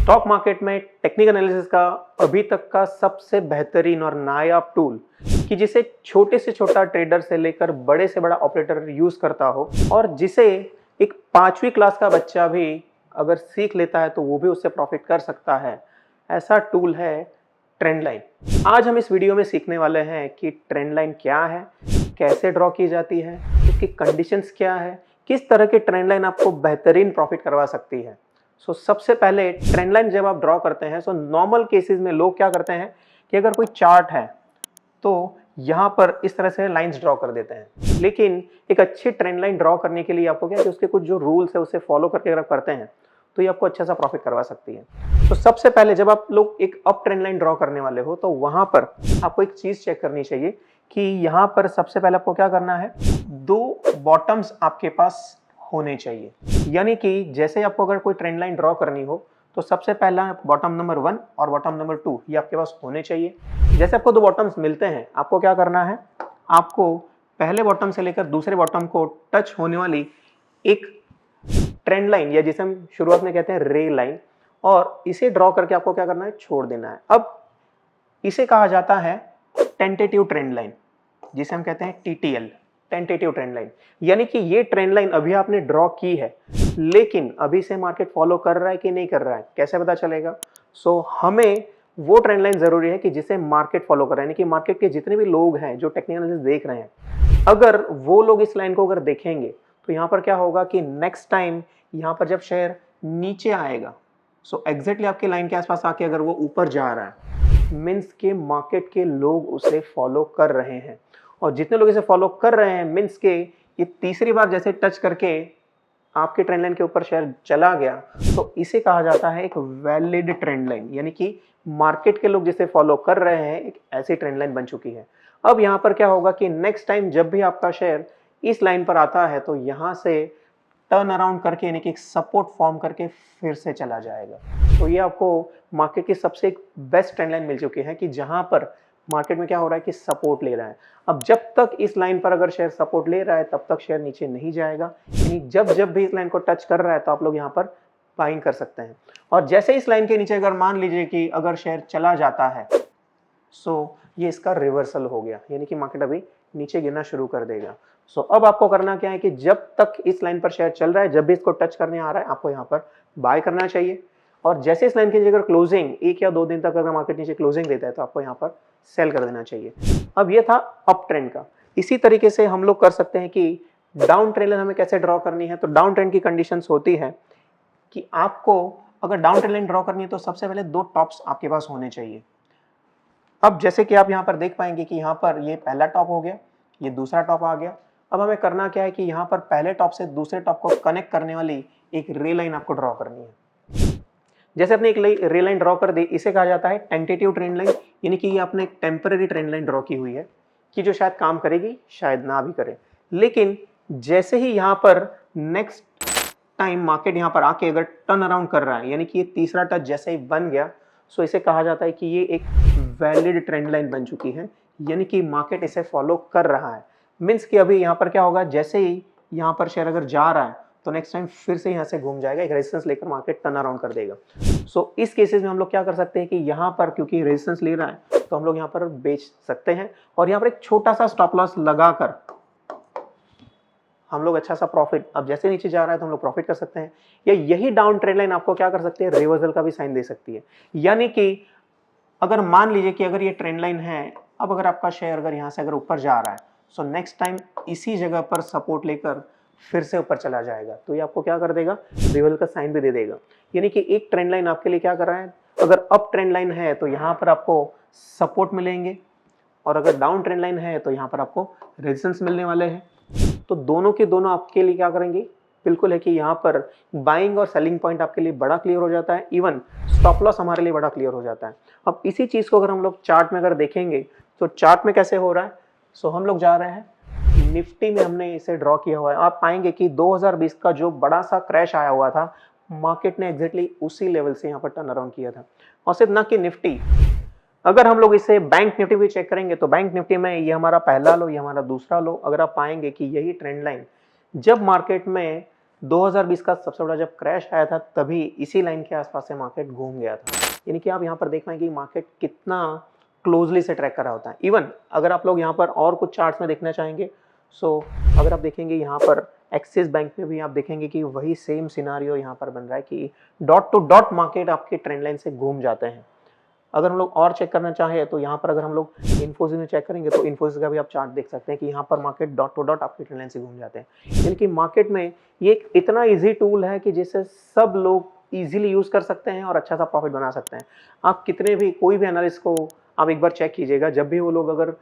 Stock market में technical analysis का अभी तक का सबसे बेहतरीन और नायाब टूल कि जिसे छोटे से छोटा ट्रेडर से लेकर बड़े से बड़ा ऑपरेटर यूज करता हो और जिसे एक 5वीं क्लास का बच्चा भी अगर सीख लेता है तो वो भी उससे प्रॉफिट कर सकता है। ऐसा टूल है ट्रेंड लाइन। आज हम इस वीडियो में सीखने वाले हैं कि ट्रेंड लाइन क्या है, कैसे ड्रॉ की जाती है, उसकी कंडीशंस क्या है, किस तरह की ट्रेंड लाइन आपको बेहतरीन प्रॉफिट करवा सकती है। सबसे पहले ट्रेंड लाइन जब आप ड्रॉ करते हैं नॉर्मल केसेस में लोग क्या करते हैं कि अगर कोई चार्ट है तो यहाँ पर इस तरह से लाइंस ड्रॉ कर देते हैं। लेकिन एक अच्छी ट्रेंड लाइन ड्रॉ करने के लिए आपको क्या है कि उसके कुछ जो रूल्स है उसे फॉलो करके अगर आप करते हैं तो ये आपको अच्छा सा प्रॉफिट करवा सकती है। तो सबसे पहले जब आप लोग एक अप ट्रेंड लाइन ड्रॉ करने वाले हो तो वहां पर आपको एक चीज चेक करनी चाहिए कि यहाँ पर सबसे पहले आपको क्या करना है, दो बॉटम्स आपके पास होने चाहिए। यानी कि जैसे आपको अगर कोई ट्रेंड लाइन ड्रॉ करनी हो तो सबसे पहला बॉटम नंबर 1 और बॉटम नंबर 2 ये आपके पास होने चाहिए। जैसे आपको दो बॉटम्स मिलते हैं, आपको क्या करना है, आपको पहले बॉटम से लेकर दूसरे बॉटम को टच होने वाली एक ट्रेंड लाइन या जिसे हम शुरुआत में कहते हैं रे लाइन, और इसे ड्रॉ करके आपको क्या करना है, छोड़ देना है। अब इसे कहा जाता है टेंटेटिव ट्रेंड लाइन, जिसे हम कहते हैं टीटीएल, टेंटेटिव ट्रेंड लाइन। यानी कि ये ट्रेंड लाइन अभी आपने ड्रॉ की है लेकिन अभी से मार्केट फॉलो कर रहा है कि नहीं कर रहा है, कैसे पता चलेगा? हमें वो ट्रेंड लाइन जरूरी है कि जिसे मार्केट फॉलो कर रहा है। यानी कि मार्केट के जितने भी लोग हैं जो टेक्निकल एनालिसिस देख रहे हैं, अगर वो लोग इस लाइन को अगर देखेंगे तो यहाँ पर क्या होगा कि नेक्स्ट टाइम यहाँ पर जब शेयर नीचे आएगा एग्जैक्टली आपके लाइन के आसपास आके अगर वो ऊपर जा रहा है, मीन्स के मार्केट के लोग उसे फॉलो कर रहे हैं, और जितने लोग इसे फॉलो कर रहे हैं मीन्स के ये तीसरी बार जैसे टच करके आपके ट्रेंड लाइन के ऊपर शेयर चला गया तो इसे कहा जाता है एक वैलिड ट्रेंड लाइन। यानी कि मार्केट के लोग जिसे फॉलो कर रहे हैं एक ऐसी ट्रेंड लाइन बन चुकी है। अब यहाँ पर क्या होगा कि नेक्स्ट टाइम जब भी आपका शेयर इस लाइन पर आता है तो यहाँ से टर्न अराउंड करके यानी कि एक सपोर्ट फॉर्म करके फिर से चला जाएगा। तो ये आपको मार्केट की सबसे एक बेस्ट ट्रेंड लाइन मिल चुकी है कि जहां पर मार्केट में क्या हो रहा है कि सपोर्ट ले रहा है। अब जब तक इस लाइन पर अगर शेयर सपोर्ट ले रहा है तब तक शेयर नीचे नहीं जाएगा। यानी जब जब भी इस लाइन को टच कर रहा है तो आप लोग यहाँ पर बाइंग कर सकते हैं। और जैसे इस लाइन के नीचे अगर मान लीजिए कि अगर शेयर चला जाता है ये इसका रिवर्सल हो गया, यानी कि मार्केट अभी नीचे गिरना शुरू कर देगा। अब आपको करना क्या है कि जब तक इस लाइन पर शेयर चल रहा है, जब भी इसको टच करने आ रहा है आपको यहाँ पर बाय करना चाहिए। और जैसे इस लाइन की अगर क्लोजिंग 1 या 2 दिन तक अगर मार्केट नीचे क्लोजिंग देता है तो आपको यहाँ पर सेल कर देना चाहिए। अब ये था अप ट्रेंड का। इसी तरीके से हम लोग कर सकते हैं कि डाउन ट्रेंड हमें कैसे ड्रॉ करनी है। तो डाउन ट्रेंड की कंडीशंस होती है कि आपको अगर डाउन ट्रेंड लाइन ड्रॉ करनी है तो सबसे पहले 2 टॉप्स आपके पास होने चाहिए। अब जैसे कि आप यहाँ पर देख पाएंगे कि यहाँ पर ये पहला टॉप हो गया, ये दूसरा टॉप आ गया। अब हमें करना क्या है कि यहाँ पर पहले टॉप से दूसरे टॉप को कनेक्ट करने वाली एक रे लाइन आपको ड्रॉ करनी है। जैसे आपने एक रे लाइन ड्रॉ कर दी, इसे कहा जाता है टेंटेटिव ट्रेंड लाइन। यानी कि ये आपने एक टेम्पररी ट्रेंड लाइन ड्रॉ की हुई है कि जो शायद काम करेगी शायद ना भी करे। लेकिन जैसे ही यहाँ पर नेक्स्ट टाइम मार्केट यहाँ पर आके अगर टर्न अराउंड कर रहा है, यानी कि ये तीसरा टच जैसे ही बन गया इसे कहा जाता है कि ये एक वैलिड ट्रेंड लाइन बन चुकी है। यानी कि मार्केट इसे फॉलो कर रहा है। मीन्स कि अभी यहाँ पर क्या होगा, जैसे ही यहाँ पर शेयर अगर जा रहा है तो नेक्स्ट टाइम फिर से यहाँ से घूम जाएगा, एक रेजिस्टेंस लेकर मार्केट टर्न अराउंड कर देगा। इस केसेस में हम लोग क्या कर सकते हैं कि यहाँ पर क्योंकि रेजिस्टेंस ले रहा है तो हम लोग यहाँ पर बेच सकते हैं और यहाँ पर एक छोटा सा स्टॉप लॉस लगाकर हम लोग अच्छा सा प्रॉफिट, अब जैसे नीचे जा रहा है तो हम लोग प्रॉफिट कर सकते हैं। या यही डाउन ट्रेंड लाइन आपको क्या कर सकती है, रिवर्सल का भी साइन दे सकती है। यानी कि अगर मान लीजिए कि अगर ये ट्रेंड लाइन है, अब अगर आपका शेयर अगर यहाँ से अगर ऊपर जा रहा है नेक्स्ट टाइम इसी जगह पर सपोर्ट लेकर फिर से ऊपर चला जाएगा तो ये आपको क्या कर देगा, रिवर्सल का साइन भी दे देगा। यानी कि एक ट्रेंड लाइन आपके लिए क्या कर रहा है, अगर अप ट्रेंड लाइन है तो यहाँ पर आपको सपोर्ट मिलेंगे और अगर डाउन ट्रेंड लाइन है तो यहाँ पर आपको रेजिस्टेंस मिलने वाले हैं। तो दोनों के दोनों आपके लिए क्या करेंगे, बिल्कुल है कि यहाँ पर बाइंग और सेलिंग पॉइंट आपके लिए बड़ा क्लियर हो जाता है, इवन स्टॉप लॉस हमारे लिए बड़ा क्लियर हो जाता है। अब इसी चीज को अगर हम लोग चार्ट में अगर देखेंगे तो चार्ट में कैसे हो रहा है, हम लोग जा रहे हैं निफ्टी में, हमने इसे ड्रॉ किया हुआ है। आप पाएंगे कि 2020 का जो बड़ा सा क्रैश आया हुआ था, मार्केट ने एग्जैक्टली उसी लेवल से यहाँ पर टर्न अराउंड किया था। और सिर्फ ना कि निफ्टी, अगर हम लोग इसे बैंक निफ्टी भी चेक करेंगे तो बैंक निफ्टी में ये हमारा पहला लो, ये हमारा दूसरा लो। अगर आप पाएंगे कि यही ट्रेंड लाइन जब मार्केट में 2020 का सबसे बड़ा जब क्रैश आया था तभी इसी लाइन के आसपास से मार्केट घूम गया था। यानी कि आप यहाँ पर देख पाएंगे कि मार्केट कितना क्लोजली से ट्रैक कर रहा होता है। इवन अगर आप लोग यहाँ पर और कुछ चार्ट्स में देखना चाहेंगे, सो अगर आप देखेंगे यहाँ पर एक्सिस बैंक में भी आप देखेंगे कि वही सेम सिनारियो यहाँ पर बन रहा है कि डॉट टू डॉट मार्केट आपके ट्रेंड लाइन से घूम जाते हैं। अगर हम लोग और चेक करना चाहें तो यहाँ पर अगर हम लोग इन्फोसिस में चेक करेंगे तो इन्फोसिस का भी आप चार्ट देख सकते हैं कि यहाँ पर मार्केट डॉट टू डॉट आपके ट्रेंड लाइन से घूम जाते हैं। यानी कि मार्केट में ये एक इतना इजी टूल है कि जिससे सब लोग इजीली यूज़ कर सकते हैं और अच्छा सा प्रॉफिट बना सकते हैं। आप कितने भी कोई भी एनालिस्ट को आप एक बार चेक कीजिएगा, जब भी वो लोग अगर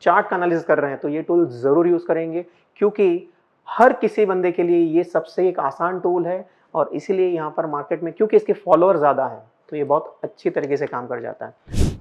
चार्ट का एनालिसिस कर रहे हैं तो ये टूल ज़रूर यूज़ करेंगे, क्योंकि हर किसी बंदे के लिए ये सबसे एक आसान टूल है। और इसीलिए यहाँ पर मार्केट में क्योंकि इसके फॉलोअर ज़्यादा हैं तो ये बहुत अच्छी तरीके से काम कर जाता है।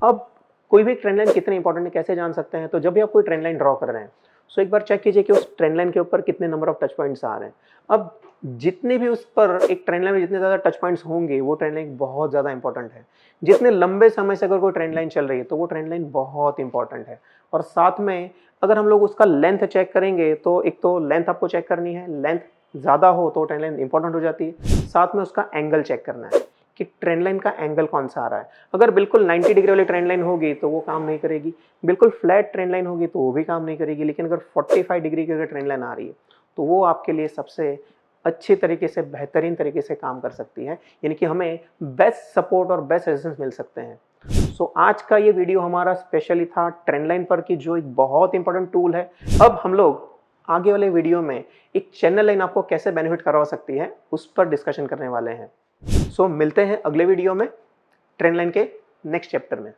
अब कोई भी ट्रेंड लाइन कितने इंपॉर्टेंट है कैसे जान सकते हैं, तो जब भी आप कोई ट्रेंड लाइन ड्रॉ कर रहे हैं सो एक बार चेक कीजिए कि उस ट्रेंड लाइन के ऊपर कितने नंबर ऑफ टच पॉइंट्स आ रहे हैं। अब जितने भी उस पर एक ट्रेंड लाइन में जितने ज़्यादा टच पॉइंट्स होंगे वो ट्रेंड लाइन बहुत ज़्यादा इंपॉर्टेंट है। जितने लंबे समय से अगर कोई ट्रेंड लाइन चल रही है तो वो ट्रेंड लाइन बहुत इंपॉर्टेंट है। और साथ में अगर हम लोग उसका लेंथ चेक करेंगे तो एक तो लेंथ आपको चेक करनी है, लेंथ ज़्यादा हो तो ट्रेंड लाइन इंपॉर्टेंट हो जाती है। साथ में उसका एंगल चेक करना है कि ट्रेंड लाइन का एंगल कौन सा आ रहा है। अगर बिल्कुल 90 डिग्री वाली ट्रेंड लाइन होगी तो वो काम नहीं करेगी, बिल्कुल फ्लैट ट्रेंड लाइन होगी तो वो भी काम नहीं करेगी। लेकिन अगर 45 डिग्री की अगर ट्रेंड लाइन आ रही है तो वो आपके लिए सबसे अच्छी तरीके से बेहतरीन तरीके से काम कर सकती है। यानी कि हमें बेस्ट सपोर्ट और बेस्ट रेजिस्टेंस मिल सकते हैं। सो आज का ये वीडियो हमारा स्पेशली था ट्रेंड लाइन पर की, जो एक बहुत इंपॉर्टेंट टूल है। अब हम लोग आगे वाले वीडियो में एक चैनल लाइन आपको कैसे बेनिफिट करवा सकती है उस पर डिस्कशन करने वाले हैं। सो मिलते हैं अगले वीडियो में ट्रेंड लाइन के नेक्स्ट चैप्टर में।